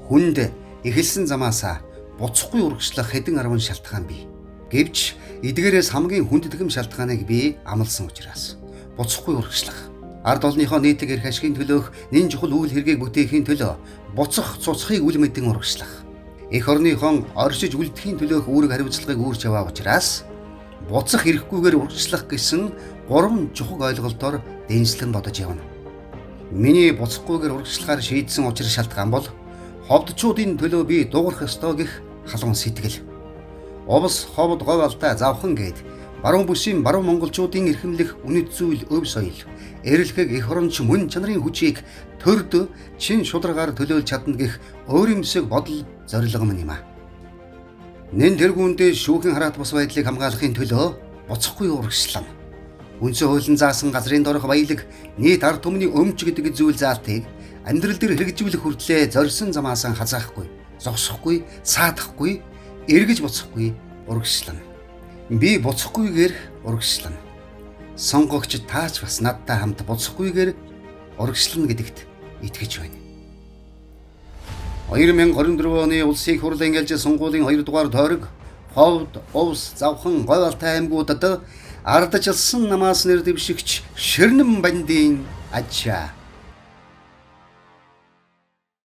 Хүнд эхэлсэн замаасаа буцахгүй урагшлах хэдэн арван шалтгаан бий. Гэвч эдгээрээс хамгийн хүнддэгэм шалтгааныг би амласан учраас буцахгүй урагшлах. Ард олонныхоо нийтэг эрх ашигын төлөөх нэн чухал үйл хэргийг бүтээхийн төлөө буцах цуцхыг үл мэдэн урагшлах. Эх орныхон оршиж үлдэхийн төлөөх үүрэг хариуцлагыг үүрч яваа учраас буцах эрхгүйгээр урагшлах гэсэн гурван чухал ойлголтоор дэнслэн бодож явна. Миний буцахгүйгээр урагшлахаар шийдсэн учир шалтгаан бол ховдчуудын төлөө би дуурах ёстой гэх халуун сэтгэл. Овс, ховд, говь алтай завхан гээд баруун бүсийн баруун монголчуудын эрхэмлэх үнэт зүйл өв соёл, эрэлхэг эх оронч мөн чанарын хүчийг төрд чин шударгаар төлөөлж чадна гэх өөрөмсөг бодол зорилго мөн юм а. Нэн тэргүүндээ шүүхэн хараат бус байдлыг хамгаалахын төлөө буцахгүй урагшлана. Үндсэн хуулийн заасан газрын дорох баялаг нийт ард түмний өмч гэдэг зүйл заалтыг амьдрал дээр хэрэгжүүлэх хүртлээр зорьсон замаасаа хазаахгүй, зогсохгүй, саадахгүй, эргэж буцахгүй урагшлана. Би буцахгүйгээр урагшлана. Сонгогч таач бас надтай хамт буцахгүйгээр урагшлана гэдэгт итгэж байна. 2024 оны Улсын их хурлын ангилж сонгуулийн 2 дугаар тойрог ховд, овс, завхан, говь алтай аймагуудад ардчилсан намаас нэр дэвшигч Ширнэн бандийн ачаа